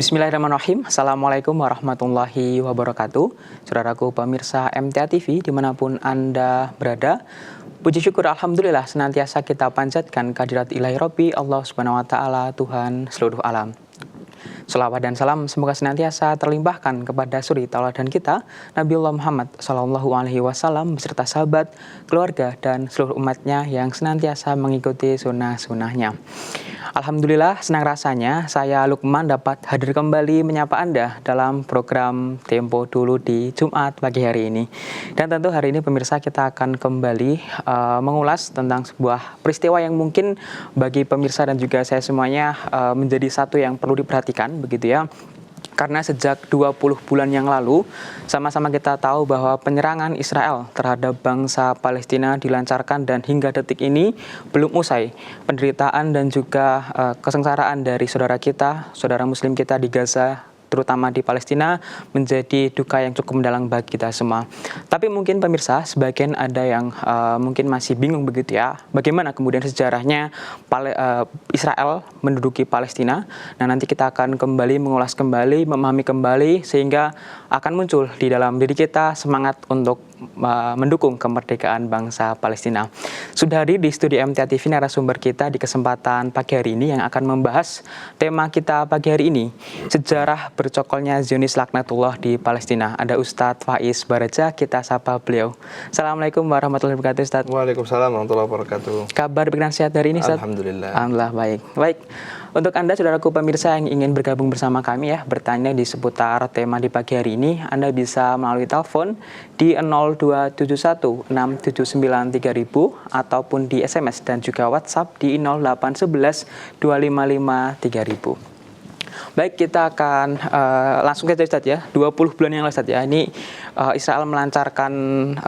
Bismillahirrahmanirrahim. Assalamualaikum warahmatullahi wabarakatuh. Saudaraku pemirsa MTA TV dimanapun Anda berada, puji syukur Alhamdulillah senantiasa kita panjatkan kehadirat Ilahi Rabbi Allah Subhanahu Wa Taala, Tuhan seluruh alam. Shalawat dan salam semoga senantiasa terlimpahkan kepada suri tauladan kita Nabiullah Muhammad SAW beserta sahabat, keluarga dan seluruh umatnya yang senantiasa mengikuti sunnah-sunnahnya. Alhamdulillah senang rasanya saya Lukman dapat hadir kembali menyapa Anda dalam program Tempo Dulu di Jumat pagi hari ini. Dan tentu hari ini pemirsa kita akan kembali mengulas tentang sebuah peristiwa yang mungkin bagi pemirsa dan juga saya semuanya menjadi satu yang perlu diperhatikan begitu ya. Karena sejak 20 bulan yang lalu, sama-sama kita tahu bahwa penyerangan Israel terhadap bangsa Palestina dilancarkan dan hingga detik ini belum usai. Penderitaan dan juga kesengsaraan dari saudara kita, saudara muslim kita di Gaza, terutama di Palestina, menjadi duka yang cukup mendalam bagi kita semua. Tapi mungkin pemirsa, sebagian ada yang mungkin masih bingung begitu ya, bagaimana kemudian sejarahnya Israel menduduki Palestina. Nah, nanti kita akan kembali mengulas kembali, memahami kembali, sehingga akan muncul di dalam diri kita semangat untuk mendukung kemerdekaan bangsa Palestina. Sudah hadir di studio MTA TV narasumber kita di kesempatan pagi hari ini yang akan membahas tema kita pagi hari ini, sejarah bercokolnya Zionis laknatullah di Palestina. Ada Ustadz Faiz Baraja, kita sapa beliau. Assalamualaikum warahmatullahi wabarakatuh, Ustadz. Waalaikumsalam warahmatullahi wabarakatuh. Kabar berkenan sehat hari ini, Ustadz? Alhamdulillah. Alhamdulillah baik. Baik. Untuk Anda, saudaraku pemirsa yang ingin bergabung bersama kami ya, bertanya di seputar tema di pagi hari ini, Anda bisa melalui telepon di 02716793.000 ataupun di SMS dan juga WhatsApp di 08112553.000. Baik, kita akan langsung saja Ustadz ya, 20 bulan yang lalu Ustadz ya, ini Israel melancarkan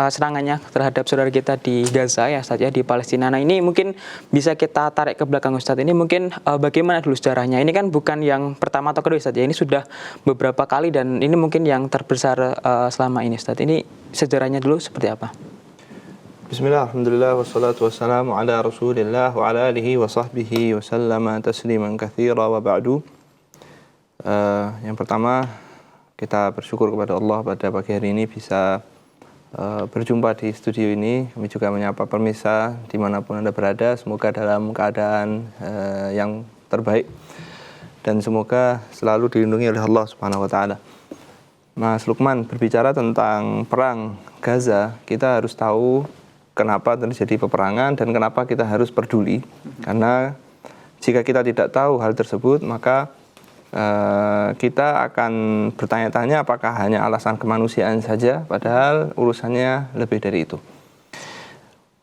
serangannya terhadap saudara kita di Gaza ya Ustadz ya, di Palestina. Nah, ini mungkin bisa kita tarik ke belakang Ustadz, ini mungkin bagaimana dulu sejarahnya, ini kan bukan yang pertama atau kedua Ustadz ya, ini sudah beberapa kali dan ini mungkin yang terbesar selama ini Ustadz. Ini sejarahnya dulu seperti apa? Bismillah, alhamdulillah, wassalatu wassalamu ala rasulillah wa ala alihi wa sahbihi wa sallama tasliman kathira wa ba'du. Yang pertama, kita bersyukur kepada Allah pada pagi hari ini bisa berjumpa di studio ini. Kami juga menyapa pemirsa dimanapun Anda berada, semoga dalam keadaan yang terbaik dan semoga selalu dilindungi oleh Allah Subhanahu wa Ta'ala. Mas Lukman, berbicara tentang perang Gaza, kita harus tahu kenapa terjadi peperangan dan kenapa kita harus peduli. Karena jika kita tidak tahu hal tersebut, maka kita akan bertanya-tanya apakah hanya alasan kemanusiaan saja, padahal urusannya lebih dari itu.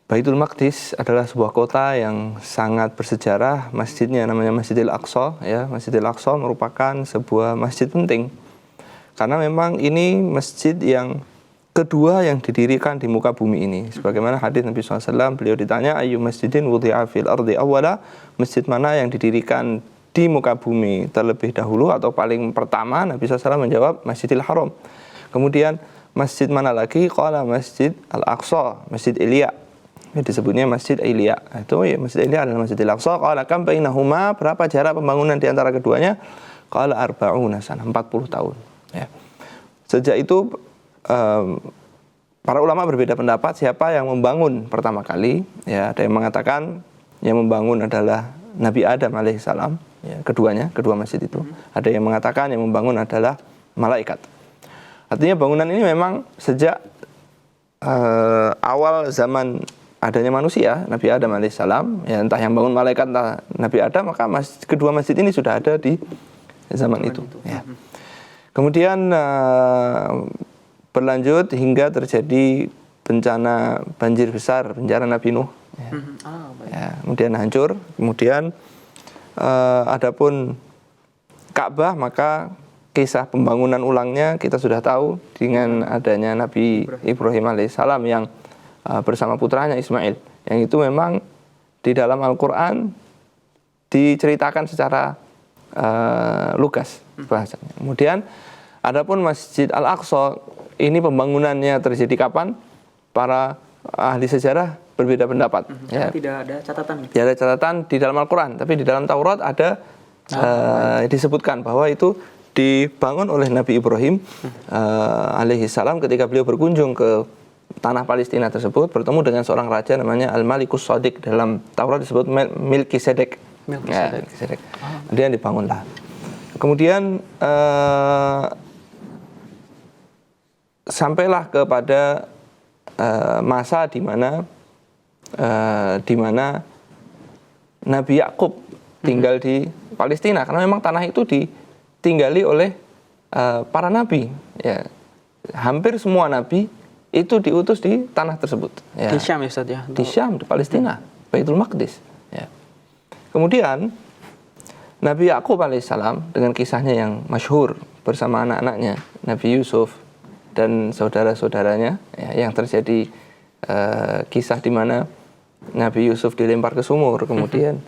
Baitul Maqdis adalah sebuah kota yang sangat bersejarah. Masjidnya namanya Masjidil Aqsa ya. Masjidil Aqsa merupakan sebuah masjid penting karena memang ini masjid yang kedua yang didirikan di muka bumi ini. Sebagaimana hadis Nabi SAW, beliau ditanya, ayyu masjidin wudi'a fil ardi awwala, masjid mana yang didirikan di muka bumi terlebih dahulu atau paling pertama? Nabi SAW menjawab Masjidil Haram. Kemudian masjid mana lagi? Qala Masjid Al-Aqsa, Masjid Ilya. Disebutnya Masjid Ilya. Itu ya, Masjid Ilya adalah Masjidil Aqsa. Qala kam bainahuma, berapa jarak pembangunan di antara keduanya? Qala arba'una sana, 40 tahun. Ya. Sejak itu para ulama berbeda pendapat siapa yang membangun pertama kali. Ya, ada yang mengatakan yang membangun adalah Nabi Adam alaihissalam. Ya, kedua masjid itu. Ada yang mengatakan yang membangun adalah malaikat. Artinya bangunan ini memang sejak awal zaman adanya manusia, Nabi Adam alaihissalam, ya, entah yang bangun malaikat entah Nabi Adam, maka kedua masjid ini sudah ada di zaman itu. Ya. Kemudian berlanjut hingga terjadi bencana banjir besar, bencana Nabi Nuh. Ya. Ya, kemudian hancur. Kemudian adapun Ka'bah, maka kisah pembangunan ulangnya kita sudah tahu dengan adanya Nabi Ibrahim alaihissalam yang bersama putranya Ismail, yang itu memang di dalam Al-Quran diceritakan secara lugas bahasanya. Kemudian adapun Masjid Al-Aqsa ini pembangunannya terjadi kapan? Para ahli sejarah berbeda pendapat. Ya. Tidak ada catatan. Tidak ada catatan di dalam Al-Quran, tapi di dalam Taurat ada disebutkan bahwa itu dibangun oleh Nabi Ibrahim alaihi salam ketika beliau berkunjung ke tanah Palestina tersebut, bertemu dengan seorang raja namanya Al-Malikus Shadiq, dalam Taurat disebut Melkisedek. Melkisedek. Kemudian dibangunlah. Kemudian sampailah kepada masa di mana Nabi Yakub tinggal di Palestina, karena memang tanah itu ditinggali oleh para nabi. Ya, hampir semua nabi itu diutus di tanah tersebut. Ya. Di Syam ya Ustaz ya? Di Syam, di Palestina, Baitul Maqdis. Ya. Kemudian Nabi Yakub alaihissalam dengan kisahnya yang masyhur bersama anak-anaknya, Nabi Yusuf dan saudara-saudaranya, ya, yang terjadi kisah di mana Nabi Yusuf dilempar ke sumur, kemudian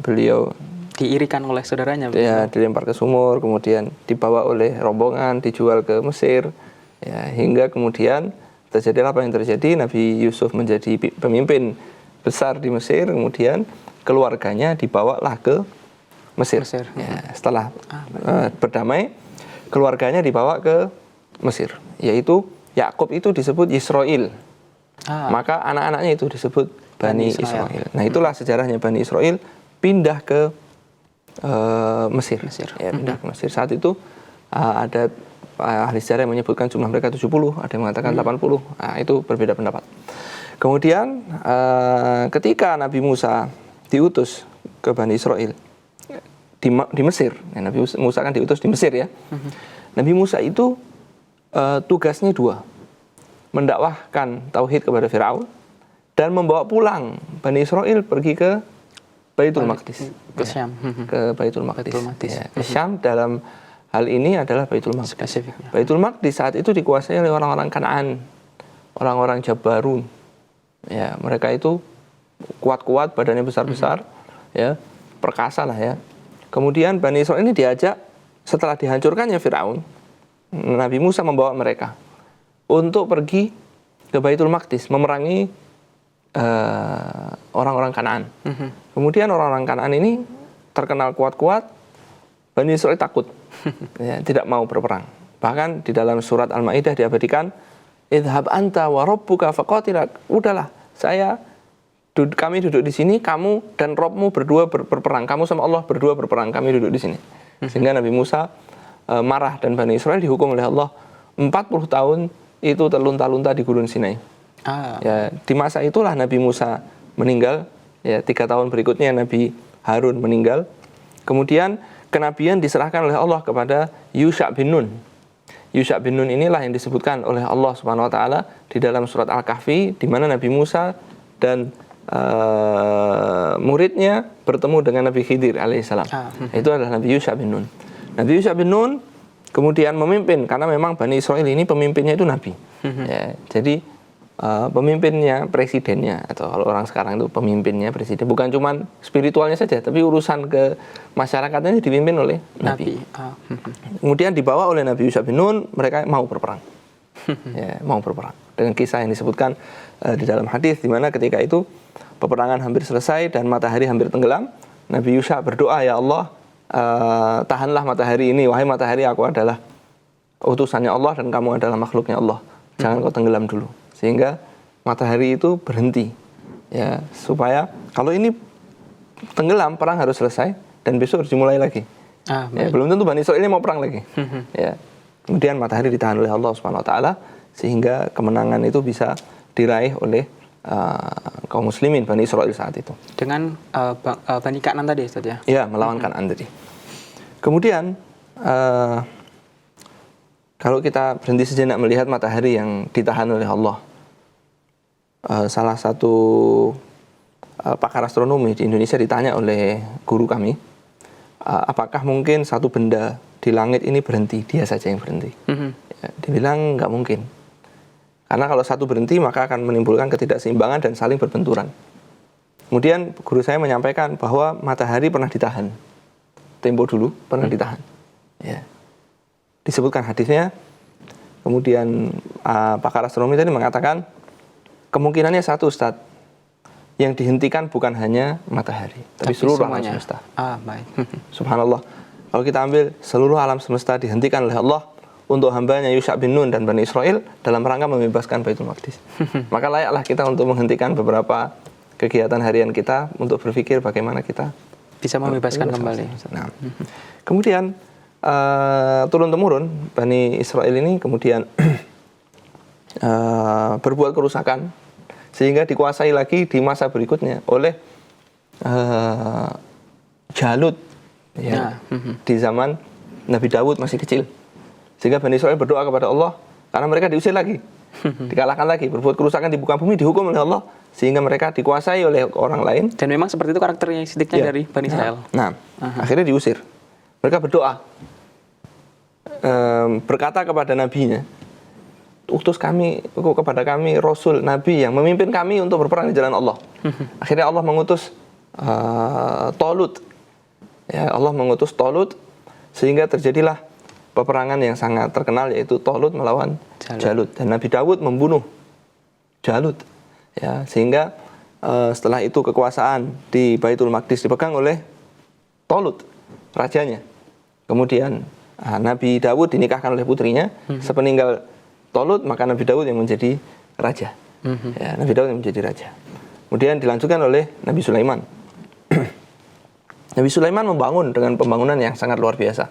beliau diirikan oleh saudaranya. Ya, dilempar ke sumur, kemudian dibawa oleh rombongan, dijual ke Mesir, ya, hingga kemudian terjadilah apa yang terjadi. Nabi Yusuf menjadi pemimpin besar di Mesir, kemudian keluarganya dibawalah ke Mesir. Ya, setelah berdamai, keluarganya dibawa ke Mesir, yaitu Yakub itu disebut Yisrail. Maka anak-anaknya itu disebut Bani Israel. Nah, itulah sejarahnya Bani Israel pindah ke Mesir. Ya, pindah ke Mesir. Saat itu ada ahli sejarah yang menyebutkan jumlah mereka 70, ada yang mengatakan 80. Nah, itu berbeda pendapat. Kemudian ketika Nabi Musa diutus ke Bani Israel di Mesir, ya, Nabi Musa kan diutus di Mesir ya. Nabi Musa itu tugasnya dua, mendakwahkan tauhid kepada Firaun dan membawa pulang Bani Israel pergi ke Baitul Maqdis, ke Syam, ke Baitul Maqdis. Ya, ke Syam dalam hal ini adalah Baitul Maqdis. Spesifiknya. Baitul Maqdis saat itu dikuasai oleh orang-orang Kanaan, orang-orang Jabbarun. Ya, mereka itu kuat-kuat, badannya besar-besar, ya, perkasa lah ya. Kemudian Bani Israil ini diajak setelah dihancurkannya Firaun, Nabi Musa membawa mereka untuk pergi ke Baitul Maqdis memerangi orang-orang Kanaan. Kemudian orang-orang Kanaan ini terkenal kuat-kuat, Bani Israil takut, ya, tidak mau berperang. Bahkan di dalam surat Al-Maidah diabadikan, idhab anta wa rabbuka faqatila. Udahlah, kami duduk di sini, kamu dan Robmu berdua berperang. Kamu sama Allah berdua berperang, kami duduk di sini. Sehingga Nabi Musa marah dan Bani Israil dihukum oleh Allah 40 tahun itu terlunta-lunta di Gurun Sinai. Ya, di masa itulah Nabi Musa meninggal. Ya, 3 tahun berikutnya Nabi Harun meninggal. Kemudian kenabian diserahkan oleh Allah kepada Yusha bin Nun. Yusha bin Nun inilah yang disebutkan oleh Allah Subhanahu wa taala di dalam surat Al-Kahfi, di mana Nabi Musa dan muridnya bertemu dengan Nabi Khidir alaihissalam. Itu adalah Nabi Yusha bin Nun. Nabi Yusha bin Nun kemudian memimpin, karena memang Bani Israil ini pemimpinnya itu Nabi. Ya, jadi pemimpinnya, presidennya, atau kalau orang sekarang itu pemimpinnya, presiden, bukan cuma spiritualnya saja, tapi urusan ke masyarakatnya dipimpin oleh Nabi. Kemudian dibawa oleh Nabi Yusha bin Nun, mereka mau berperang. Ya, mau berperang. Dengan kisah yang disebutkan di dalam hadis, di mana ketika itu peperangan hampir selesai dan matahari hampir tenggelam, Nabi Yusha berdoa, ya Allah, tahanlah matahari ini, wahai matahari, aku adalah utusannya Allah dan kamu adalah makhluknya Allah. Jangan kau tenggelam dulu. Sehingga matahari itu berhenti, ya, supaya kalau ini tenggelam, perang harus selesai dan besok harus dimulai lagi. Ya, belum tentu Bani Israil ini mau perang lagi. Ya. Kemudian matahari ditahan oleh Allah Subhanahu wa taala sehingga kemenangan itu bisa diraih oleh kaum muslimin Bani Israil saat itu. Dengan Bani Kanaan tadi Ustaz ya? Ya, melawan Kanaan tadi. Kemudian kalau kita berhenti sejenak melihat matahari yang ditahan oleh Allah, salah satu pakar astronomi di Indonesia ditanya oleh guru kami, apakah mungkin satu benda di langit ini berhenti, dia saja yang berhenti? Ya, dibilang nggak mungkin, karena kalau satu berhenti maka akan menimbulkan ketidakseimbangan dan saling berbenturan. Kemudian guru saya menyampaikan bahwa matahari pernah ditahan, tempo dulu pernah ditahan. Ya. Disebutkan hadisnya. Kemudian pakar astronomi tadi mengatakan kemungkinannya satu, Ustaz, yang dihentikan bukan hanya matahari, tapi seluruh alam semesta. Baik. Subhanallah. Kalau kita ambil seluruh alam semesta dihentikan oleh Allah untuk hambanya Yusha bin Nun dan Bani Israel dalam rangka membebaskan Baitul Maqdis. Maka layaklah kita untuk menghentikan beberapa kegiatan harian kita untuk berpikir bagaimana kita bisa membebaskan kembali. Nah, kemudian turun-temurun Bani Israel ini kemudian berbuat kerusakan sehingga dikuasai lagi di masa berikutnya oleh Jalut ya, di zaman Nabi Dawud masih kecil. Sehingga Bani Israel berdoa kepada Allah karena mereka diusir lagi, dikalahkan lagi, berbuat kerusakan di muka bumi, dihukum oleh Allah sehingga mereka dikuasai oleh orang lain. Dan memang seperti itu karakteristiknya dari Bani Israel. Nah, akhirnya diusir. Mereka berdoa, berkata kepada nabinya, utus kami kepada kami Rasul, Nabi yang memimpin kami untuk berperang di jalan Allah. Akhirnya Allah mengutus Talut. Ya, Allah mengutus Talut sehingga terjadilah peperangan yang sangat terkenal yaitu Talut melawan Jalut. Dan Nabi Dawud membunuh Jalut. Ya, sehingga setelah itu kekuasaan di Baitul Maqdis dipegang oleh Talut, rajanya. Kemudian Nabi Dawud dinikahkan oleh putrinya. Sepeninggal Talut maka Nabi Dawud yang menjadi raja. Ya, Nabi Dawud yang menjadi raja. Kemudian dilanjutkan oleh Nabi Sulaiman. Nabi Sulaiman membangun dengan pembangunan yang sangat luar biasa.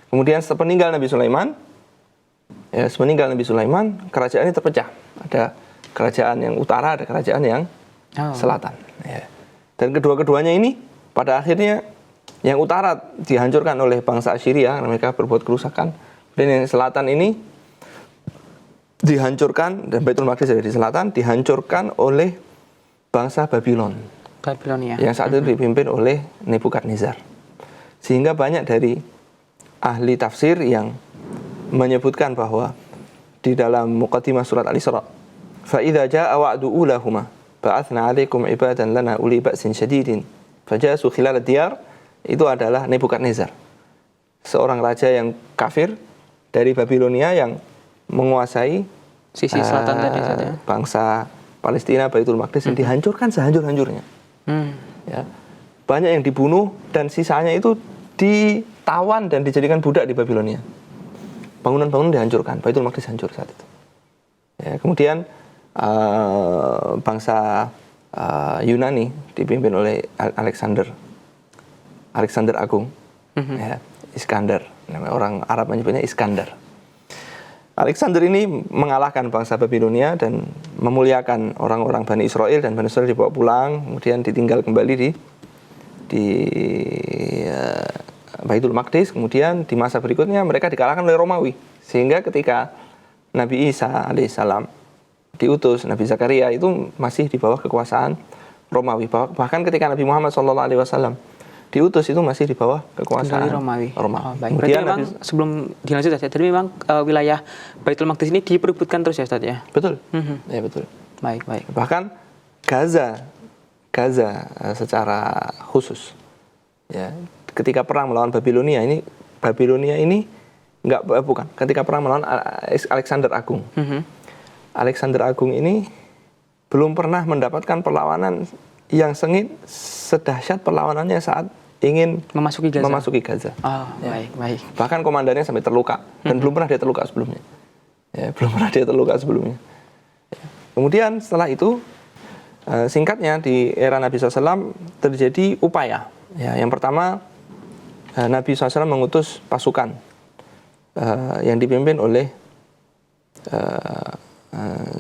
Kemudian sepeninggal Nabi Sulaiman, kerajaan ini terpecah. Ada kerajaan yang utara, ada kerajaan yang selatan. Ya. Dan kedua-keduanya ini pada akhirnya yang utara dihancurkan oleh bangsa Assyria, mereka berbuat kerusakan. Dan yang selatan ini dihancurkan, dan Baitul Maqdis ada di selatan, dihancurkan oleh bangsa Babilonia yang saat itu dipimpin oleh Nebukadnezar. Sehingga banyak dari ahli tafsir yang menyebutkan bahwa di dalam muqaddimah surat Al-Isra, fa idza jaa wa'du ulahuma ba'athna 'alaikum ibadan lana uli ba'sin syadidin fajasu khilal ad-diyar, itu adalah Nebukadnezar, seorang raja yang kafir dari Babilonia yang menguasai sisi selatan tadi saja. Bangsa Palestina, Baitul Maqdis yang dihancurkan sehancur-hancurnya. Ya. Banyak yang dibunuh dan sisanya itu ditawan dan dijadikan budak di Babilonia. Bangunan-bangunan dihancurkan, Baitul Maqdis hancur saat itu. Ya, kemudian bangsa Yunani dipimpin oleh Alexander Agung, ya, Iskandar. Orang Arab menyebutnya Iskandar. Alexander ini mengalahkan bangsa Babilonia dan memuliakan orang-orang Bani Israel, dan Bani Israel dibawa pulang, kemudian ditinggal kembali di Baitul Maqdis. Kemudian di masa berikutnya mereka dikalahkan oleh Romawi, sehingga ketika Nabi Isa alaihissalam diutus, Nabi Zakaria itu masih di bawah kekuasaan Romawi. Bahkan ketika Nabi Muhammad SAW diutus itu masih di bawah kekuasaan Romawi. Oh, baik. Berarti memang sebelum dilanjut ya, jadi memang wilayah Baitul Maqdis ini diperebutkan terus ya Ustaz ya? Betul. Ya, betul. Baik. Bahkan Gaza secara khusus, ya, ketika perang melawan Babilonia ini ketika perang melawan Alexander Agung. Alexander Agung ini belum pernah mendapatkan perlawanan yang sengit sedahsyat perlawanannya saat ingin memasuki Gaza. Oh, ya. Baik. Bahkan komandannya sampai terluka dan belum pernah dia terluka sebelumnya. Ya, Ya. Kemudian setelah itu singkatnya di era Nabi SAW terjadi upaya. Ya, yang pertama Nabi SAW mengutus pasukan yang dipimpin oleh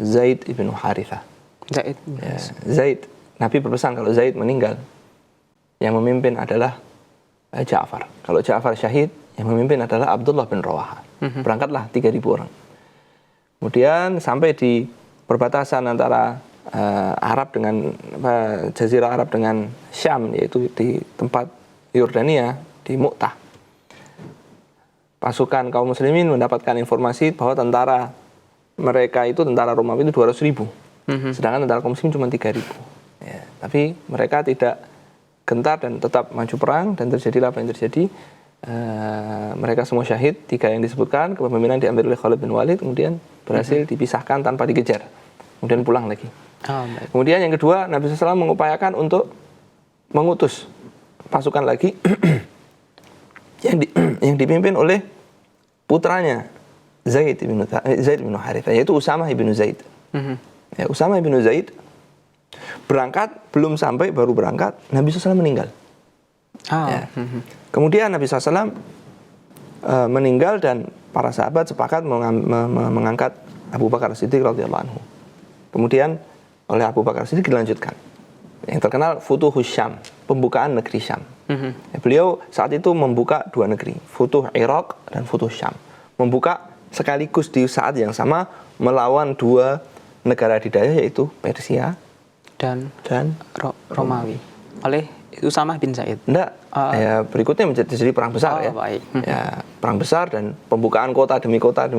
Zaid ibn Harithah. Zaid. Nabi berpesan kalau Zaid meninggal, yang memimpin adalah Ja'far. Kalau Ja'far syahid, yang memimpin adalah Abdullah bin Rawaha. Berangkatlah 3.000 orang. Kemudian sampai di perbatasan antara Arab dengan Jazirah Arab dengan Syam, yaitu di tempat Yordania di Mu'tah. Pasukan kaum muslimin mendapatkan informasi bahwa tentara Romawi itu 200.000. Sedangkan tentara kaum muslimin cuma 3.000. Ya, tapi mereka tidak gentar dan tetap maju perang, dan terjadilah apa yang terjadi. Mereka semua syahid, 3 yang disebutkan, kepemimpinan diambil oleh Khalid bin Walid, kemudian berhasil dipisahkan tanpa dikejar, kemudian pulang lagi. Kemudian yang kedua, Nabi SAW mengupayakan untuk mengutus pasukan lagi yang dipimpin oleh putranya Zaid bin Harithah, yaitu Usamah bin Zaid. Ya, Usamah bin Zaid berangkat, belum sampai, baru berangkat, Nabi SAW meninggal. Ya. Kemudian Nabi SAW meninggal dan para sahabat sepakat mengangkat Abu Bakar Siddiq radhiyallahu anhu. Kemudian oleh Abu Bakar Siddiq dilanjutkan. Yang terkenal Futuhus Syam, pembukaan negeri Syam. Ya, beliau saat itu membuka dua negeri, Futuh Irak dan Futuh Syam. Membuka sekaligus di saat yang sama melawan dua negara adidaya, yaitu Persia dan Romawi. Oleh Usamah bin Zaid. Enggak. Ya, berikutnya menjadi perang besar ya. Baik. Ya, perang besar dan pembukaan kota demi kota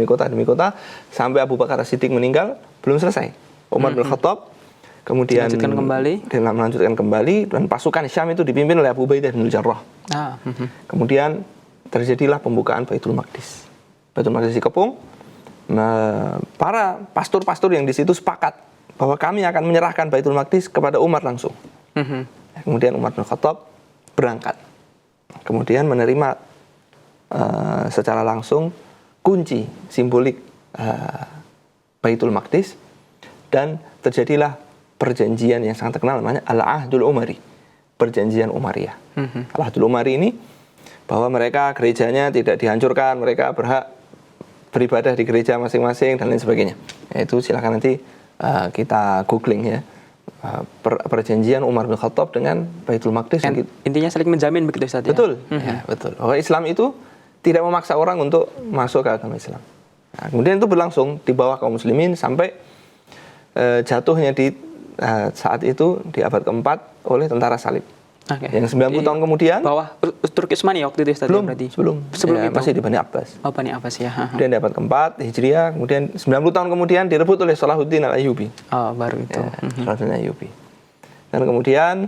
sampai Abu Bakar Siddiq meninggal belum selesai. Umar bin Khattab kemudian melanjutkan kembali dan pasukan Syam itu dipimpin oleh Abu Ubaidah bin Jarrah. Kemudian terjadilah pembukaan Baitul Maqdis. Baitul Maqdis dikepung. Para pastor-pastor yang di situ sepakat bahwa kami akan menyerahkan Baitul Maqdis kepada Umar langsung. Kemudian Umar bin Khattab berangkat. Kemudian menerima secara langsung kunci simbolik Baitul Maqdis, dan terjadilah perjanjian yang sangat terkenal namanya Al-Ahdul Umari, perjanjian Umayyah. Al-Ahdul Umari ini bahwa mereka gerejanya tidak dihancurkan, mereka berhak beribadah di gereja masing-masing dan lain sebagainya. Itu silakan nanti kita googling ya. Perjanjian Umar bin Khattab dengan Baitul Maqdis. Intinya saling menjamin begitu Ustaz ya? Betul. Ya, betul. Bahwa Islam itu tidak memaksa orang untuk masuk ke agama Islam. Nah, kemudian itu berlangsung di bawah kaum muslimin sampai jatuhnya di saat itu di abad keempat oleh tentara salib. Yang 90 tahun kemudian bawah Turki Utsmani waktu itu Ustaz ya, berarti? Sebelum ya, itu masih di Bani Abbas. Oh, Bani Abbas ya. Kemudian di abad keempat Hijriah, kemudian 90 tahun kemudian direbut oleh Salahuddin Al-Ayyubi. Oh, baru itu. Ya, Salahuddin Al-Ayyubi. Dan kemudian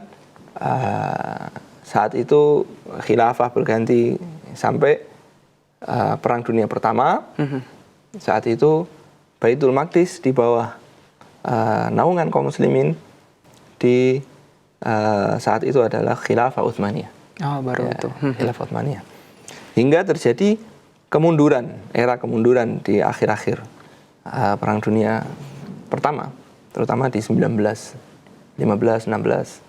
saat itu khilafah berganti sampai Perang Dunia Pertama. Saat itu Baitul Maqdis di bawah naungan kaum muslimin di saat itu adalah Khilafah Utsmaniyah. Oh, baru itu. Khilafah Utsmaniyah. Hingga terjadi kemunduran, era kemunduran di akhir-akhir Perang Dunia Pertama, terutama di 1915, 16.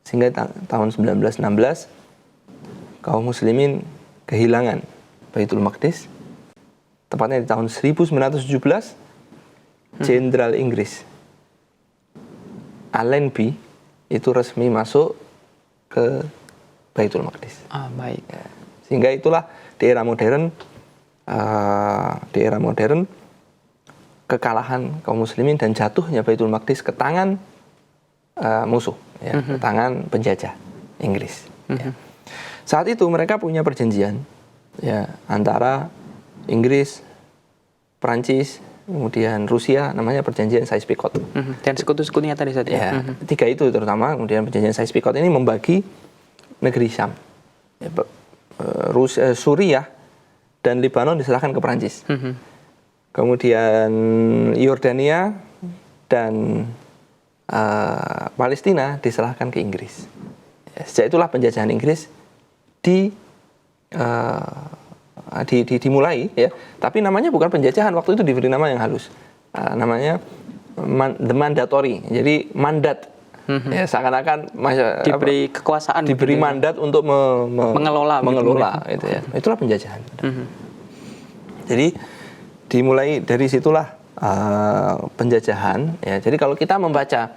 Sehingga tahun 1916 kaum muslimin kehilangan Baitul Maqdis. Tepatnya di tahun 1917, Jenderal Inggris Allenby itu resmi masuk ke Baitul Maqdis. Baik. Ya. Sehingga itulah di era modern kekalahan kaum muslimin dan jatuhnya Baitul Maqdis ke tangan musuh, ya, ke tangan penjajah Inggris. Ya. Saat itu mereka punya perjanjian ya antara Inggris, Perancis, kemudian Rusia, namanya perjanjian Sykes-Picot. Dan sekutu-sekutunya tadi saja. Ya, tiga itu terutama. Kemudian perjanjian Sykes-Picot ini membagi negeri Syam, ya, Suriah dan Lebanon diserahkan ke Perancis. Kemudian Yordania dan Palestina diserahkan ke Inggris. Ya, sejak itulah penjajahan Inggris dimulai ya, tapi namanya bukan penjajahan, waktu itu diberi nama yang halus, namanya the mandatory, jadi mandat, ya, seakan-akan diberi kekuasaan, diberi mandat untuk mengelola itu ya, itulah penjajahan. Jadi dimulai dari situlah penjajahan ya. Jadi kalau kita membaca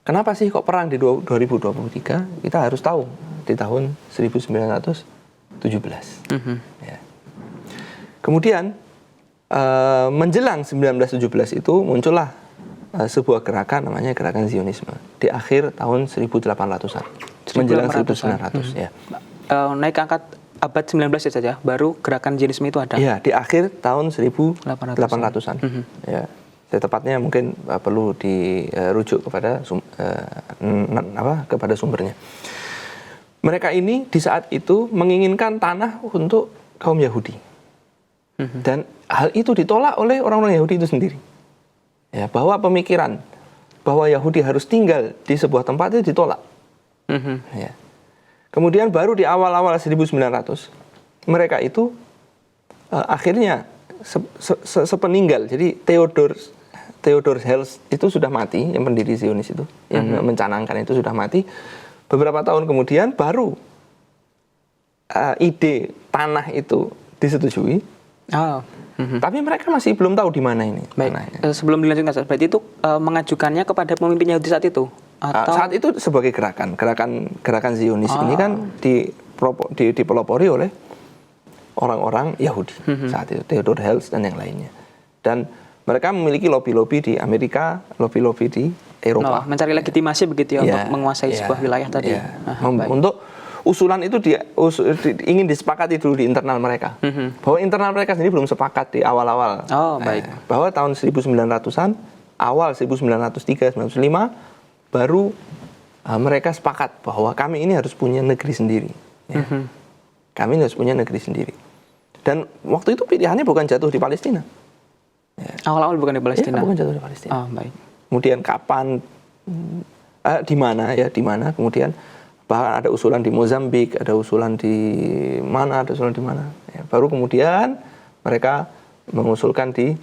kenapa sih kok perang di 2023, kita harus tahu di tahun 1917. Ya. Kemudian menjelang 1917 itu muncullah sebuah gerakan namanya gerakan Zionisme di akhir tahun 1800-an. Menjelang 1900 ya. Naik ke angkat abad 19 saja, baru gerakan Zionisme itu ada. Iya, di akhir tahun 1800-an. Ya. Tepatnya mungkin perlu dirujuk kepada kepada sumbernya. Mereka ini di saat itu menginginkan tanah untuk kaum Yahudi. Dan hal itu ditolak oleh orang-orang Yahudi itu sendiri. Ya, bahwa pemikiran bahwa Yahudi harus tinggal di sebuah tempat itu ditolak. Ya. Kemudian baru di awal-awal 1900 mereka itu akhirnya sepeninggal. Jadi Theodor Herzl itu sudah mati, yang pendiri Zionis itu, yang mencanangkan itu sudah mati. Beberapa tahun kemudian baru ide tanah itu disetujui. Tapi mereka masih belum tahu di mana ini tanahnya. Sebelum dilanjutkan, berarti itu mengajukannya kepada pemimpin Yahudi saat itu? Atau? Saat itu sebagai gerakan Zionis ini kan dipelopori oleh orang-orang Yahudi saat itu, Theodor Herzl dan yang lainnya. Dan mereka memiliki lobby-lobby di Amerika, lobby-lobby di Eropa. Mencari legitimasi begitu ya, untuk menguasai sebuah wilayah tadi. Untuk usulan itu ingin disepakati dulu di internal mereka. Bahwa internal mereka sendiri belum sepakat di awal-awal. Bahwa tahun 1900-an, awal 1903, 1905, baru mereka sepakat bahwa kami ini harus punya negeri sendiri. Kami harus punya negeri sendiri. Dan waktu itu pilihannya bukan jatuh di Palestina. Awal-awal bukan di Palestina? Bukan jatuh di Palestina. Kemudian kapan, di mana, kemudian bahkan ada usulan di Mozambik, ada usulan di mana, baru kemudian mereka mengusulkan di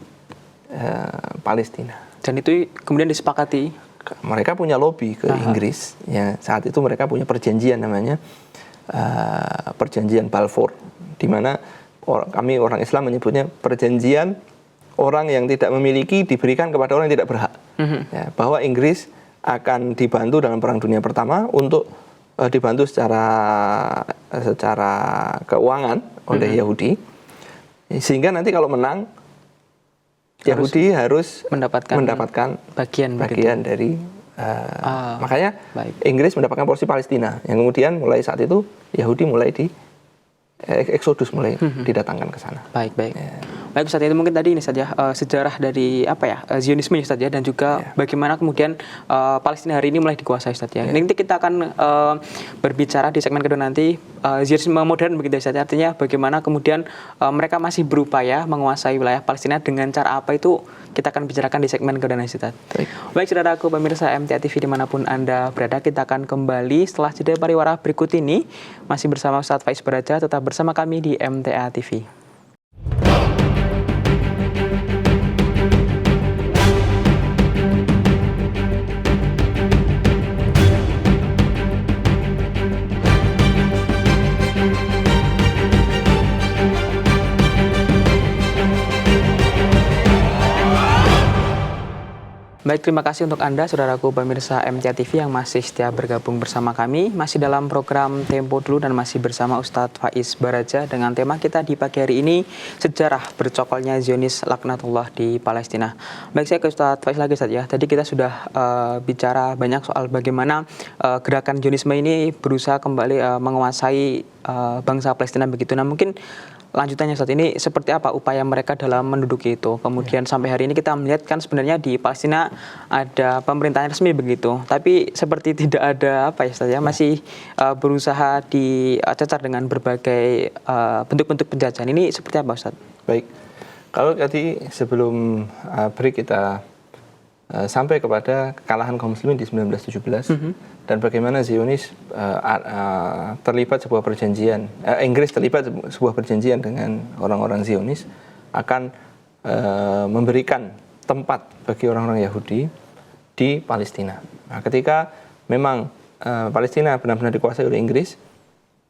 Palestina. Dan itu kemudian disepakati? Mereka punya lobby ke Inggris. Ya, saat itu mereka punya perjanjian namanya Perjanjian Balfour, di mana kami orang Islam menyebutnya perjanjian orang yang tidak memiliki diberikan kepada orang yang tidak berhak. Ya, bahwa Inggris akan dibantu dalam Perang Dunia Pertama untuk dibantu secara keuangan oleh Yahudi, sehingga nanti kalau menang Yahudi harus mendapatkan bagian dari makanya Inggris mendapatkan porsi Palestina, yang kemudian mulai saat itu Yahudi mulai eksodus mulai didatangkan ke sana. Baik. Baik Ustaz, itu mungkin tadi ini saja sejarah dari Zionisme Ustaz ya, dan juga bagaimana kemudian Palestina hari ini mulai dikuasai Ustaz ya. Nanti kita akan berbicara di segmen kedua nanti Zionisme modern begitu Ustaz. Artinya bagaimana kemudian mereka masih berupaya menguasai wilayah Palestina dengan cara apa, itu kita akan bicarakan di segmen kedua nanti Ustaz. Baik saudaraku pemirsa MTA TV dimanapun Anda berada, kita akan kembali setelah jeda pariwara berikut ini masih bersama Ustaz Faiz Baraja. Tetap bersama kami di MTA TV. Baik, terima kasih untuk Anda, saudaraku pemirsa MTA TV yang masih setia bergabung bersama kami. Masih dalam program Tempo Dulu dan masih bersama Ustadz Faiz Baraja dengan tema kita di pagi hari ini, sejarah bercokolnya Zionis laknatullah di Palestina. Baik, saya ke Ustadz Faiz lagi Ustadz ya. Tadi kita sudah bicara banyak soal bagaimana gerakan Zionisme ini berusaha kembali menguasai bangsa Palestina begitu. Nah, mungkin lanjutannya saat ini seperti apa upaya mereka dalam menduduki itu. Kemudian sampai hari ini kita melihat kan sebenarnya di Palestina ada pemerintahan resmi begitu, tapi seperti tidak ada masih berusaha dicecar dengan berbagai bentuk-bentuk penjajahan. Ini seperti apa Ustaz? Baik, kalau tadi sebelum break kita sampai kepada kekalahan kaum muslimin di 1917 dan bagaimana Zionis terlibat sebuah perjanjian, Inggris terlibat sebuah perjanjian dengan orang-orang Zionis akan memberikan tempat bagi orang-orang Yahudi di Palestina. Nah, ketika memang Palestina benar-benar dikuasai oleh Inggris,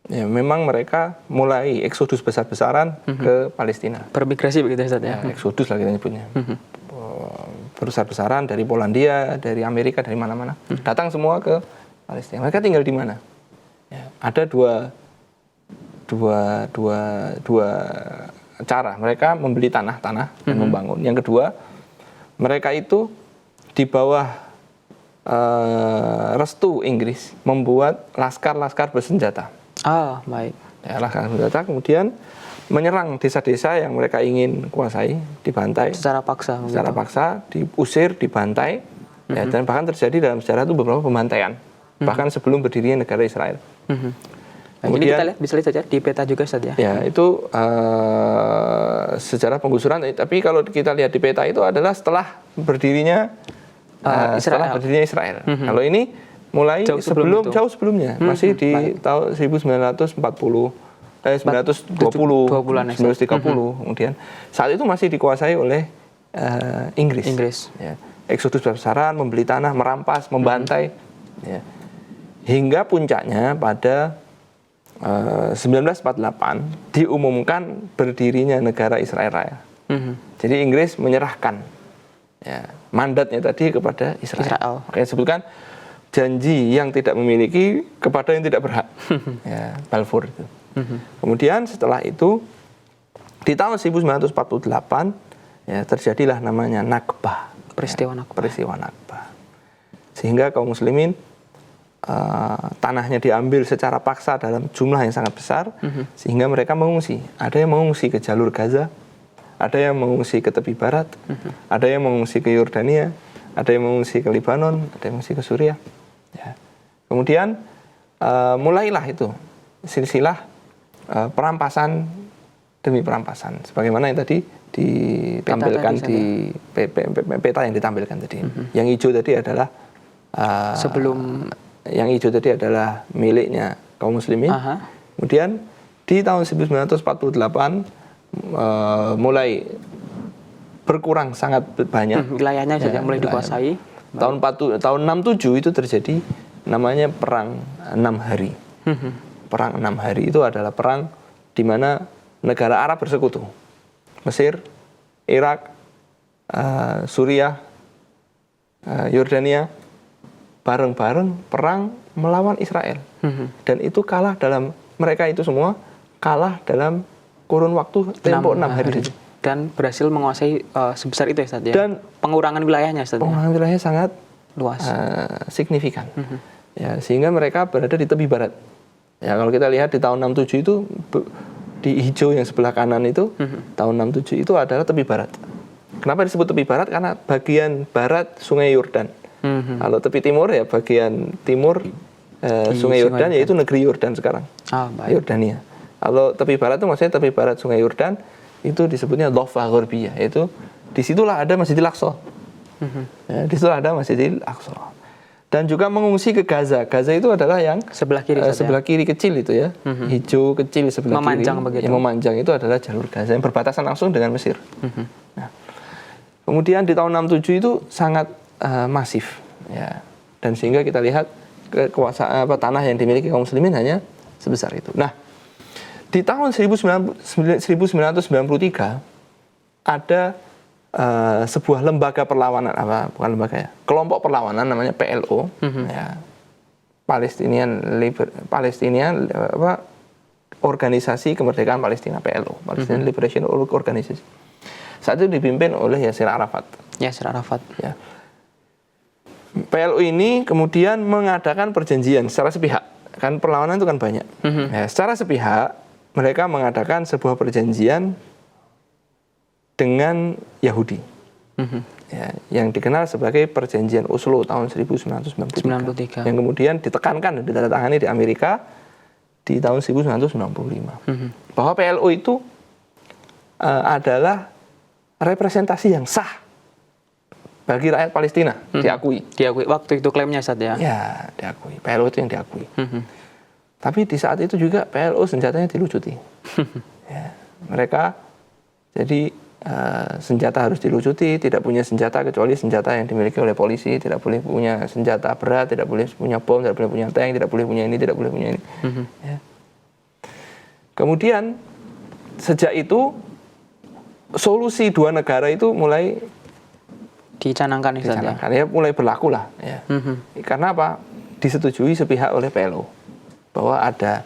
ya memang mereka mulai eksodus besar-besaran ke Palestina. Bermigrasi begitu Ustaz ya? Eksodus lah kita nyebutnya. Besar-besaran dari Polandia, dari Amerika, dari mana-mana, datang semua ke Palestina. Mereka tinggal di mana? Ya, ada dua cara. Mereka membeli tanah dan membangun. Yang kedua, mereka itu di bawah restu Inggris membuat laskar-laskar bersenjata. Baik. Ya, laskar bersenjata kemudian menyerang desa-desa yang mereka ingin kuasai, dibantai secara paksa, diusir, dibantai, ya, dan bahkan terjadi dalam sejarah itu beberapa pembantaian, bahkan sebelum berdirinya negara Israel. Kemudian, ini kita lihat, bisa lihat saja di peta juga Ustaz ya. Ya, itu sejarah penggusuran, tapi kalau kita lihat di peta itu adalah setelah berdirinya Israel. Kalau ini mulai Jauh sebelum itu. jauh sebelumnya, masih di tahun 1930, 1930, kemudian saat itu masih dikuasai oleh Inggris. Ya. Eksodus besar-besaran, membeli tanah, merampas, membantai, ya. Hingga puncaknya pada 1948 diumumkan berdirinya negara Israel Raya. Jadi Inggris menyerahkan ya, mandatnya tadi kepada Israel. Oke, sebutkan janji yang tidak memiliki kepada yang tidak berhak. Ya, Balfour itu. Kemudian setelah itu di tahun 1948 ya, terjadilah namanya Nakbah. Peristiwa Nakbah. Sehingga kaum muslimin tanahnya diambil secara paksa dalam jumlah yang sangat besar, sehingga mereka mengungsi. Ada yang mengungsi ke jalur Gaza, ada yang mengungsi ke tepi barat, ada yang mengungsi ke Yordania, ada yang mengungsi ke Lebanon, ada yang mengungsi ke Suriah. Ya. Kemudian mulailah itu silsilah perampasan demi perampasan, sebagaimana yang tadi ditampilkan di peta yang ditampilkan tadi. Yang hijau tadi adalah yang hijau tadi adalah miliknya kaum muslimin. Kemudian di tahun 1948 mulai berkurang sangat banyak. Wilayahnya saja mulai dikuasai. Tahun 67 itu terjadi namanya perang 6 hari. Perang 6 hari itu adalah perang di mana negara Arab bersekutu. Mesir, Irak, Suriah, Yordania bareng-bareng perang melawan Israel. Dan itu kalah mereka itu semua kalah dalam kurun waktu tempo 6 hari itu. Dan berhasil menguasai sebesar itu ya Ustaz ya. Dan pengurangan wilayahnya Ustaz. Pengurangan wilayahnya sangat luas, signifikan. Ya, sehingga mereka berada di tepi barat. Ya, kalau kita lihat di tahun 67 itu di hijau yang sebelah kanan itu, tahun 67 itu adalah tepi barat. Kenapa disebut tepi barat? Karena bagian barat Sungai Yordan. Kalau tepi timur ya bagian timur Sungai Yordan, yaitu negeri Yordan sekarang. Yordania. Kalau tepi barat itu maksudnya tepi barat Sungai Yordan, itu disebutnya Dhofah Ghorbiyah, yaitu disitulah ada Masjidil Aqsa. Ya, disitulah ada Masjidil Aqsa. Dan juga mengungsi ke Gaza. Gaza itu adalah yang sebelah kiri, sebelah kiri kecil itu ya, hijau kecil sebelah memanjang kiri. Begitu. Yang memanjang itu adalah jalur Gaza yang berbatasan langsung dengan Mesir. Nah, kemudian di tahun 67 itu sangat masif, ya, dan sehingga kita lihat kekuasaan tanah yang dimiliki kaum muslimin hanya sebesar itu. Nah, di tahun 1993 ada sebuah lembaga perlawanan, bukan lembaga ya, kelompok perlawanan namanya PLO, ya, Organisasi Kemerdekaan Palestina, PLO, Palestinian Liberation Organization. Saat itu dipimpin oleh Yasir Arafat. Ya. PLO ini kemudian mengadakan perjanjian secara sepihak. Kan perlawanan itu kan banyak. Ya, secara sepihak mereka mengadakan sebuah perjanjian dengan Yahudi. Ya, yang dikenal sebagai Perjanjian Oslo tahun 1993. Yang kemudian ditekankan dan ditandatangani di Amerika di tahun 1995. Bahwa PLO itu adalah representasi yang sah bagi rakyat Palestina, diakui. Waktu itu klaimnya Ustaz ya. Ya, diakui. PLO itu yang diakui. Tapi di saat itu juga PLO senjatanya dilucuti. Ya, mereka jadi senjata harus dilucuti, tidak punya senjata kecuali senjata yang dimiliki oleh polisi, tidak boleh punya senjata berat, tidak boleh punya bom, tidak boleh punya tank, tidak boleh punya ini, tidak boleh punya ini. Ya. Kemudian sejak itu solusi dua negara itu mulai dicanangkan ya, mulai berlaku lah ya. Karena apa? Disetujui sepihak oleh PLO bahwa ada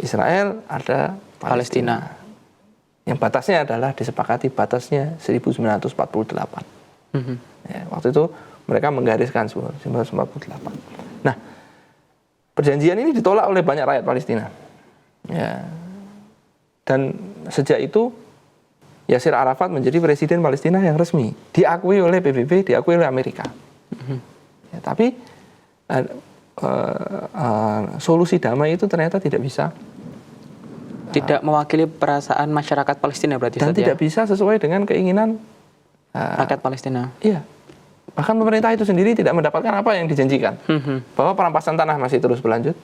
Israel, ada Palestina. Yang batasnya adalah disepakati batasnya 1948. Ya, waktu itu mereka menggariskan 1948. Nah, perjanjian ini ditolak oleh banyak rakyat Palestina. Ya. Dan sejak itu Yasir Arafat menjadi presiden Palestina yang resmi, diakui oleh PBB, diakui oleh Amerika. Ya, tapi solusi damai itu ternyata tidak bisa. Tidak mewakili perasaan masyarakat Palestina berarti. Dan tidak bisa sesuai dengan keinginan rakyat Palestina. Iya. Bahkan pemerintah itu sendiri tidak mendapatkan apa yang dijanjikan. Bahwa perampasan tanah masih terus berlanjut,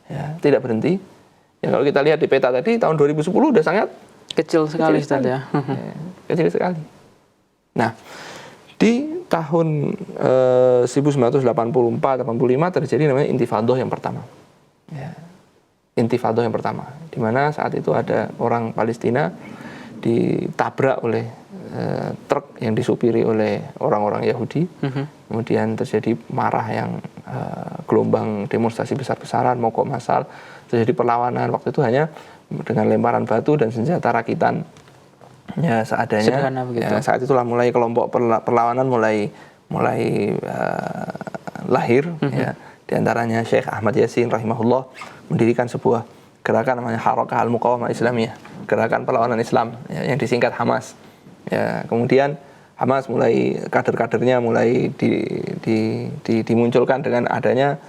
ya, tidak berhenti. Ya, kalau kita lihat di peta tadi, tahun 2010 udah sangat Kecil sekali Ustaz ya. Ya, kecil sekali. Nah, di tahun 1984-85 terjadi namanya Intifadah yang pertama. Ya, Intifadah yang pertama, di mana saat itu ada orang Palestina ditabrak oleh truk yang disupiri oleh orang-orang Yahudi. Kemudian terjadi marah yang gelombang demonstrasi besar-besaran, mogok massal, terjadi perlawanan. Waktu itu hanya dengan lemparan batu dan senjata rakitan, ya seadanya. Sederhana begitu. Ya, saat itulah mulai kelompok perlawanan mulai lahir. Ya. Di antaranya Syekh Ahmad Yasin rahimahullah mendirikan sebuah gerakan namanya Harakah Al-Muqawamah Islamiyah, gerakan perlawanan Islam, ya, yang disingkat Hamas. Ya, kemudian Hamas mulai kader-kadernya mulai dimunculkan dengan adanya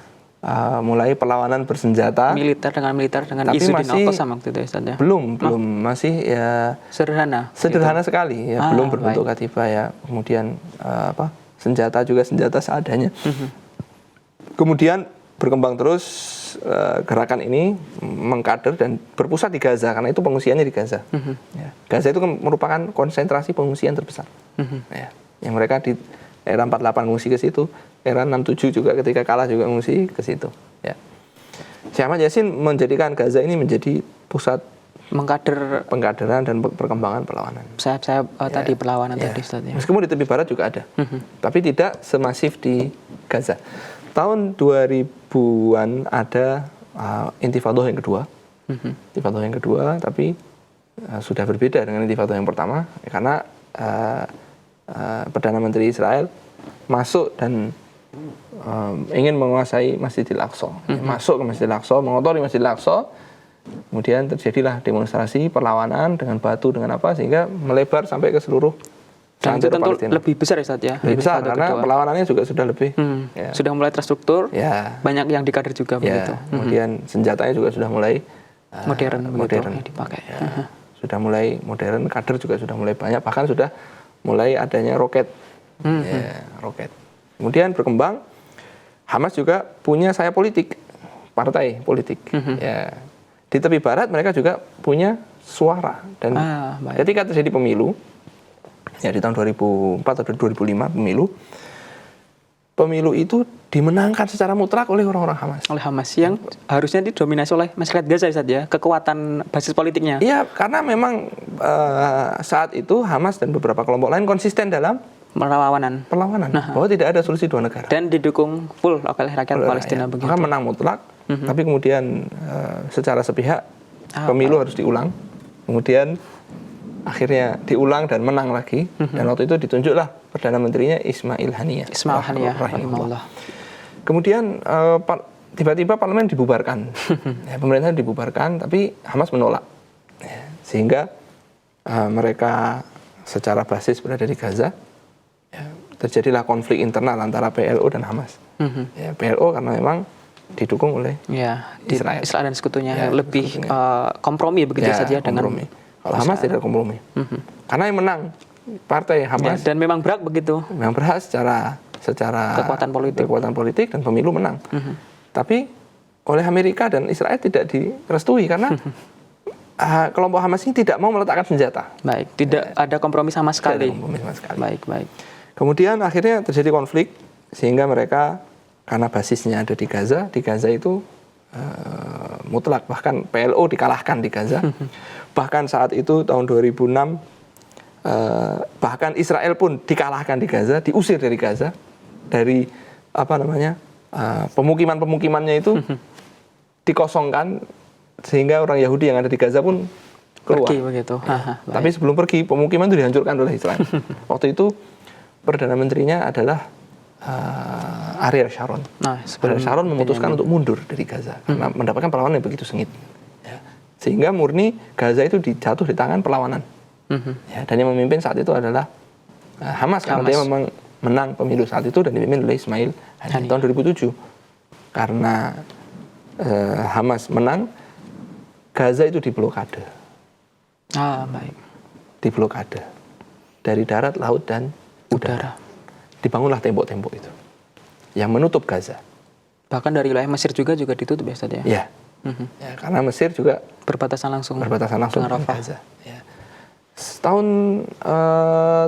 mulai perlawanan bersenjata, militer dengan tapi Izzuddin masih Al-Qassam waktu itu Ustaz ya. belum masih ya Sederhana gitu. sekali ya, belum berbentuk katiba ya. Kemudian senjata juga senjata seadanya. Kemudian berkembang terus gerakan ini mengkader dan berpusat di Gaza karena itu pengungsiannya di Gaza. Ya. Gaza itu merupakan konsentrasi pengungsian terbesar. Ya. Yang mereka di era 48 mengungsi ke situ, era 67 juga ketika kalah juga mengungsi ke situ. Ya. Syekh Ahmad Yasin menjadikan Gaza ini menjadi pusat pengkaderan dan perkembangan perlawanan. Saya tadi perlawanan tadi Ustaz ya. Meskipun di tepi barat juga ada, tapi tidak semasif di Gaza. Tahun 2000-an ada Intifadah yang kedua. Intifadah yang kedua, tapi sudah berbeda dengan Intifadah yang pertama, karena Perdana Menteri Israel masuk dan ingin menguasai Masjidil Aqsa. Masuk ke Masjidil Aqsa, mengotori Masjidil Aqsa. Kemudian terjadilah demonstrasi, perlawanan dengan batu, dengan apa, sehingga melebar sampai ke seluruh dan itu tentu lebih besar ya Ustaz ya. Lebih besar karena perlawanannya juga sudah lebih ya. Sudah mulai terstruktur. Ya. Banyak yang dikader juga begitu. Kemudian senjatanya juga sudah mulai modern yang dipakai. Ya. Sudah mulai modern, kader juga sudah mulai banyak, bahkan sudah mulai adanya roket. Ya, roket. Kemudian berkembang, Hamas juga punya sayap politik, partai politik. Ya. Di tepi barat mereka juga punya suara, dan ketika terjadi pemilu, ya di tahun 2004 atau 2005 pemilu itu dimenangkan secara mutlak oleh orang-orang Hamas. Oleh Hamas yang harusnya didominasi oleh masyarakat Gaza ya, kekuatan basis politiknya. Iya, karena memang saat itu Hamas dan beberapa kelompok lain konsisten dalam perlawanan, bahwa tidak ada solusi dua negara. Dan didukung full oleh rakyat Palestina begitu. Maka menang mutlak, tapi kemudian secara sepihak pemilu harus diulang. Kemudian akhirnya diulang dan menang lagi, dan waktu itu ditunjuklah Perdana Menterinya Ismail Haniyeh rahimahullah. Kemudian tiba-tiba parlemen dibubarkan, ya, pemerintahan dibubarkan, tapi Hamas menolak, ya, sehingga mereka secara basis berada di Gaza. Ya, terjadilah konflik internal antara PLO dan Hamas. Ya, PLO karena memang didukung oleh Israel dan sekutunya, lebih kompromi begitu saja dengan kompromi. Kalau Hamas tidak kompromi. Karena yang menang partai Hamas. Dan memang berhak begitu. Memang berhak secara kekuatan politik dan pemilu menang. Tapi oleh Amerika dan Israel tidak direstui karena kelompok Hamas ini tidak mau meletakkan senjata. Baik, tidak ada kompromi sama sekali. Tidak ada kompromi sama sekali. Baik. Kemudian akhirnya terjadi konflik sehingga mereka karena basisnya ada di Gaza itu mutlak, bahkan PLO dikalahkan di Gaza. Bahkan saat itu tahun 2006 bahkan Israel pun dikalahkan di Gaza, diusir dari Gaza, dari pemukiman-pemukimannya itu dikosongkan sehingga orang Yahudi yang ada di Gaza pun keluar. Pergi begitu. Ya. Tapi sebelum pergi pemukiman itu dihancurkan oleh Israel. Waktu itu Perdana Menterinya adalah Ariel Sharon. Ariel Sharon memutuskan untuk mundur dari Gaza karena mendapatkan perlawanan yang begitu sengit. Ya. Sehingga murni Gaza itu jatuh di tangan perlawanan. Ya, dan yang memimpin saat itu adalah Hamas karena dia memang menang pemilu saat itu dan dipimpin oleh Ismail Haniyeh tahun 2007. Karena Hamas menang, Gaza itu diblokade. Baik. Diblokade dari darat, laut, dan udara. dibangunlah tembok-tembok itu yang menutup Gaza. Bahkan dari wilayah Mesir juga ditutup ya Ustaz ya? Ya, ya karena Mesir juga Berbatasan langsung dengan dengan Rafah. Gaza. Ya. Tahun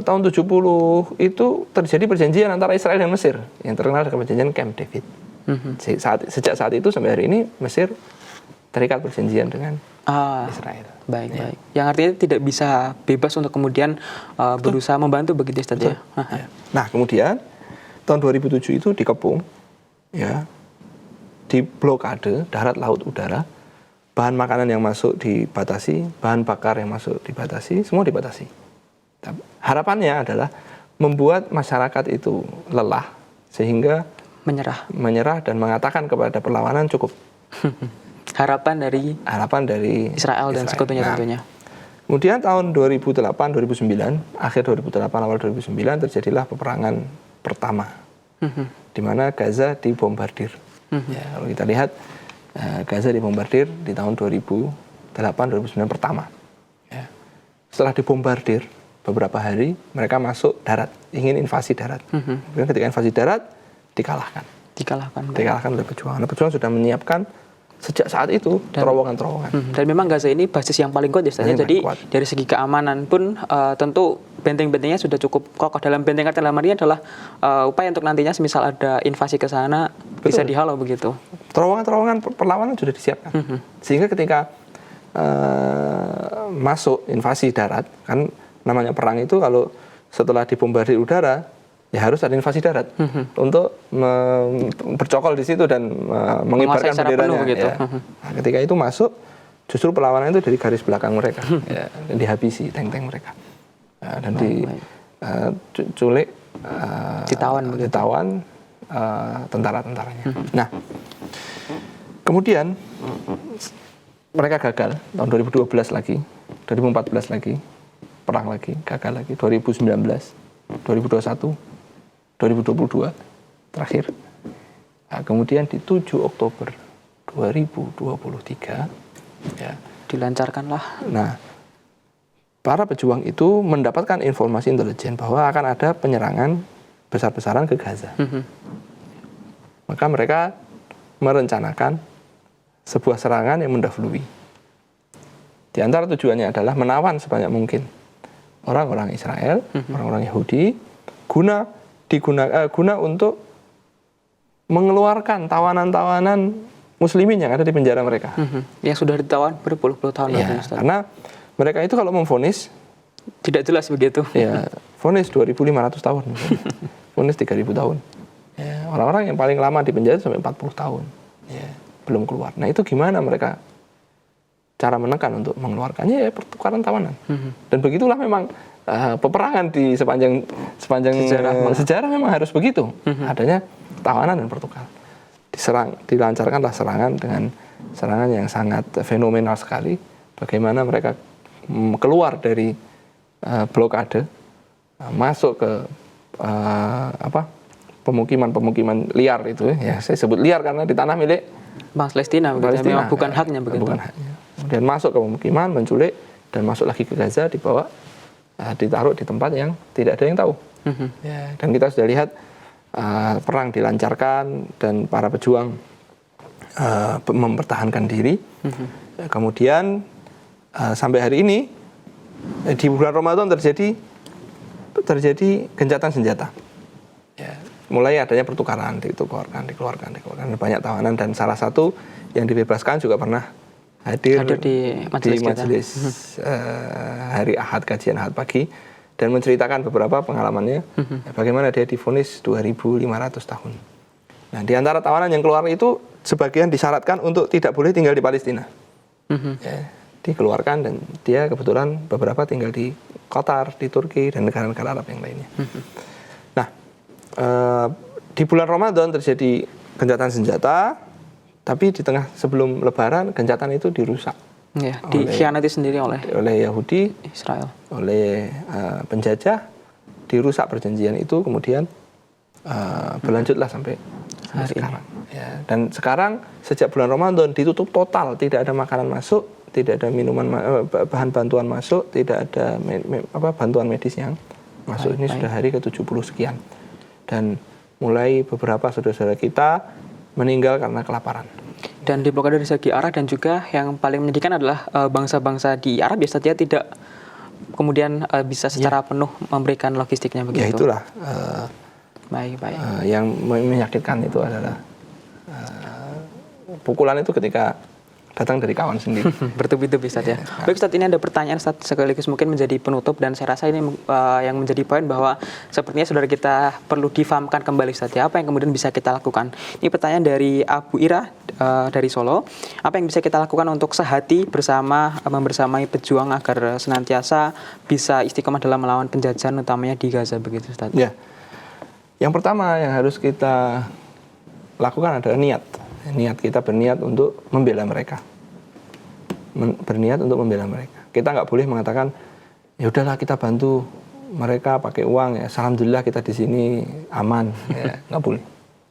70 itu terjadi perjanjian antara Israel dan Mesir yang terkenal dengan perjanjian Camp David. Sejak saat itu sampai hari ini Mesir terikat perjanjian dengan Israel. Baik. Yang artinya tidak bisa bebas untuk kemudian berusaha membantu begitu Ustaz ya. Nah, kemudian tahun 2007 itu dikepung, ya, diblokade darat, laut, udara, bahan makanan yang masuk dibatasi, bahan bakar yang masuk dibatasi, semua dibatasi. Harapannya adalah membuat masyarakat itu lelah sehingga menyerah dan mengatakan kepada perlawanan cukup. Harapan dari Israel dan sekutunya tentunya. Kemudian tahun 2008, 2009, akhir 2008, awal 2009 terjadilah peperangan pertama, di mana Gaza dibombardir. Ya, kalau kita lihat Gaza dibombardir di tahun 2008-2009 pertama. Ya. Setelah dibombardir beberapa hari, mereka masuk darat, ingin invasi darat. Kemudian ketika invasi darat dikalahkan oleh pejuang. Pejuang sudah menyiapkan sejak saat itu terowongan-terowongan. Dan memang Gaza ini basis yang paling kuat ya Ustaz. Jadi dari segi keamanan pun tentu benteng-bentengnya sudah cukup kokoh. Dalam benteng artinya adalah upaya untuk nantinya semisal ada invasi ke sana bisa dihalau begitu. Terowongan-terowongan perlawanan sudah disiapkan. Sehingga ketika masuk invasi darat, kan namanya perang itu kalau setelah dibombardir udara ya harus ada invasi darat untuk bercokol di situ dan mengibarkan benderanya. Begitu. Ya. Nah, ketika itu masuk, justru perlawanan itu dari garis belakang mereka, ya, dan dihabisi tank-tank mereka, dan diculik, ditawan tentara-tentaranya. Nah, kemudian mereka gagal tahun 2012 lagi, 2014 lagi, perang lagi, gagal lagi, 2019, 2021. 2022 terakhir. Nah, kemudian di 7 Oktober 2023 ya, dilancarkanlah. Nah, para pejuang itu mendapatkan informasi intelijen bahwa akan ada penyerangan besar-besaran ke Gaza. Maka mereka merencanakan sebuah serangan yang mendahului. Di antara tujuannya adalah menawan sebanyak mungkin orang-orang Israel, orang-orang Yahudi, guna untuk mengeluarkan tawanan-tawanan muslimin yang ada di penjara mereka. Yang sudah ditawan berpuluh-puluh tahun. Ya, karena mereka itu kalau memvonis tidak jelas begitu. Ya, vonis 2.500 tahun, vonis 3.000 tahun. Ya, orang-orang yang paling lama di penjara sampai 40 tahun, ya, belum keluar. Nah, itu gimana mereka cara menekan untuk mengeluarkannya? Ya pertukaran tawanan. Dan begitulah memang peperangan di sepanjang sejarah memang harus begitu. Adanya tawanan dan pertukaran. Dilancarkanlah serangan dengan serangan yang sangat fenomenal sekali. Bagaimana mereka keluar dari blokade, masuk ke pemukiman liar itu. Ya, saya sebut liar karena di tanah milik Palestina, memang bukan haknya begitu. Bukan haknya. Kemudian masuk ke pemukiman, menculik, dan masuk lagi ke Gaza, dibawa, ditaruh di tempat yang tidak ada yang tahu. Ya, dan kita sudah lihat perang dilancarkan dan para pejuang mempertahankan diri. Kemudian sampai hari ini di bulan Ramadan terjadi gencatan senjata. Ya, mulai adanya pertukaran, dikeluarkan, banyak tawanan, dan salah satu yang dibebaskan juga pernah hadir di majelis hari Ahad, kajian Ahad pagi, dan menceritakan beberapa pengalamannya, bagaimana dia divonis 2.500 tahun. Nah, di antara tawanan yang keluar itu sebagian disyaratkan untuk tidak boleh tinggal di Palestina. Ya, dikeluarkan, dan dia kebetulan beberapa tinggal di Qatar, di Turki, dan negara-negara Arab yang lainnya. Nah, di bulan Ramadan terjadi gencatan senjata, tapi di tengah sebelum Lebaran gencatan itu dirusak. Ya, dikhianati sendiri oleh Yahudi, Israel, oleh penjajah, dirusak perjanjian itu, kemudian berlanjutlah sampai sekarang. Ya, dan sekarang sejak bulan Ramadan ditutup total, tidak ada makanan masuk, tidak ada minuman, bahan bantuan masuk, tidak ada bantuan medis yang masuk. Ini sudah hari ke-70 sekian. dan mulai beberapa saudara-saudara kita meninggal karena kelaparan. Dan di blokade dari segi arah dan juga yang paling menyedihkan adalah bangsa-bangsa di Arab ya Ustadz ya tidak kemudian bisa secara penuh memberikan logistiknya begitu. Ya itulah baik. Yang menyakitkan itu adalah pukulan itu ketika datang dari kawan sendiri. Bertubi-tubi Ustadz ya. Baik Ustadz, ini ada pertanyaan Ustadz sekaligus mungkin menjadi penutup dan saya rasa ini yang menjadi poin bahwa sepertinya saudara kita perlu difahamkan kembali Ustadz ya. Apa yang kemudian bisa kita lakukan? Ini pertanyaan dari Abu Ira dari Solo. Apa yang bisa kita lakukan untuk sehati membersamai pejuang agar senantiasa bisa istiqomah dalam melawan penjajahan utamanya di Gaza begitu Ustadz? Ya. Yang pertama yang harus kita lakukan adalah niat. Niat kita berniat untuk membela mereka. Berniat untuk membela mereka. Kita nggak boleh mengatakan, ya udahlah kita bantu mereka pakai uang ya. Alhamdulillah kita di sini aman. Ya, nggak boleh.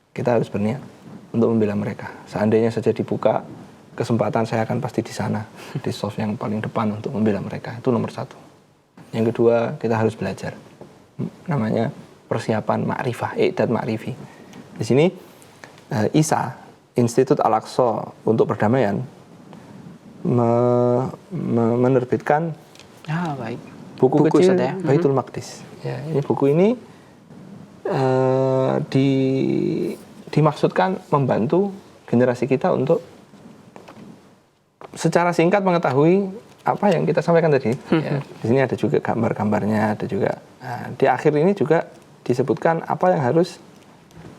Kita harus berniat untuk membela mereka. Seandainya saja dibuka kesempatan, saya akan pasti di sana, di soft yang paling depan untuk membela mereka. Itu nomor satu. Yang kedua, kita harus belajar. Namanya persiapan ma'rifah, i'dad ma'rifi. Di sini ISA, Institut Al-Aqsa untuk Perdamaian, menerbitkan buku kecil ya? Baitul Maqdis. Ya, ini buku ini dimaksudkan membantu generasi kita untuk secara singkat mengetahui apa yang kita sampaikan tadi. Ya, di sini ada juga gambar-gambarnya, ada juga di akhir ini juga disebutkan apa yang harus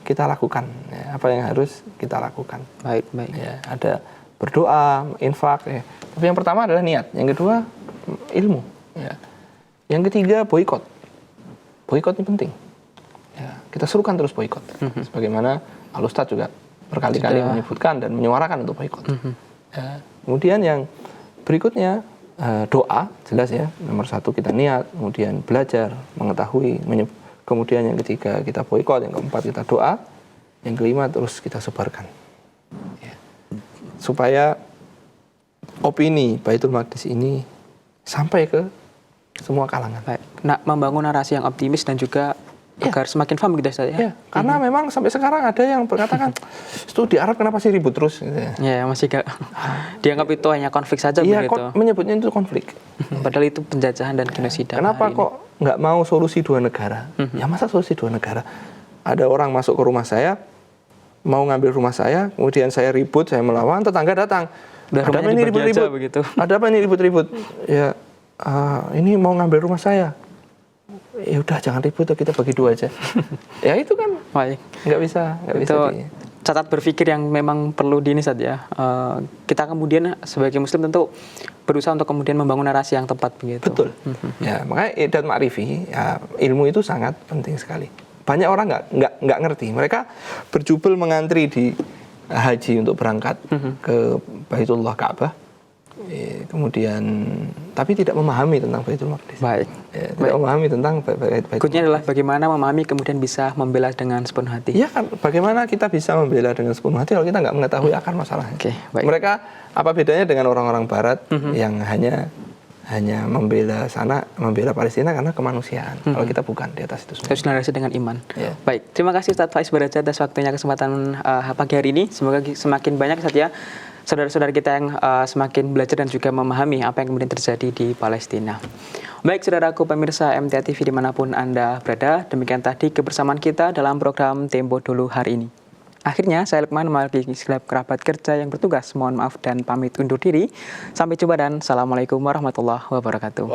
kita lakukan, ya, apa yang harus kita lakukan. Baik. Ya, ada berdoa, infak. Ya. Tapi yang pertama adalah niat. Yang kedua ilmu. Ya. Yang ketiga boikot. Boikot ini penting. Ya, kita serukan terus boikot. Sebagaimana Al-Ustadz juga berkali-kali menyebutkan dan menyuarakan untuk boikot. Ya. Kemudian yang berikutnya doa, jelas ya. Nomor satu kita niat, kemudian belajar, mengetahui, kemudian yang ketiga kita boikot, yang keempat kita doa, yang kelima terus kita sebarkan. Ya. Supaya opini Baitul Maqdis ini sampai ke semua kalangan. Baik. Nah, membangun narasi yang optimis dan juga agar semakin paham gitu Ustaz ya. Karena memang sampai sekarang ada yang berkatakan, itu di Arab kenapa sih ribut terus? Gitu ya. Ya, masih gak dianggap itu hanya konflik saja begitu. Iya, menyebutnya itu konflik. Padahal itu penjajahan dan genosida. Kenapa kok nggak mau solusi dua negara? Ya masa solusi dua negara? Ada orang masuk ke rumah saya, mau ngambil rumah saya, kemudian saya ribut, saya melawan, tetangga datang. Ada apa ini ribut-ribut? Ada apa ini ribut-ribut? Ya, ini mau ngambil rumah saya. Ya udah jangan ribut, kita bagi dua aja. Ya itu kan nggak bisa catat berpikir yang memang perlu Ustaz ya. Kita kemudian sebagai muslim tentu berusaha untuk kemudian membangun narasi yang tepat begitu. Betul. Ya, makanya i'dad ma'rifi, ya, ilmu itu sangat penting sekali. Banyak orang nggak ngerti. Mereka berjubel mengantri di haji untuk berangkat ke Baitullah Ka'bah. Kemudian tapi tidak memahami tentang Baitul Maqdis. Tidak memahami tentang Baitul Maqdis. Berikutnya adalah bagaimana memahami kemudian bisa membela dengan sepenuh hati. Iya kan, bagaimana kita bisa membela dengan sepenuh hati kalau kita nggak mengetahui akar masalahnya. Mereka apa bedanya dengan orang-orang Barat yang hanya membela Palestina karena kemanusiaan. Kalau kita bukan di atas itu semua. Harus narasi dengan iman. Baik, terima kasih Ustaz Faiz Baraja atas waktunya kesempatan pagi hari ini. Semoga semakin banyak saja saudara-saudara kita yang semakin belajar dan juga memahami apa yang kemudian terjadi di Palestina. Baik, saudaraku pemirsa MTA TV dimanapun Anda berada, demikian tadi kebersamaan kita dalam program Tempo Dulu hari ini. Akhirnya, saya Lukman mewakili segenap kerabat kerja yang bertugas. Mohon maaf dan pamit undur diri. Sampai jumpa dan Assalamualaikum warahmatullahi wabarakatuh.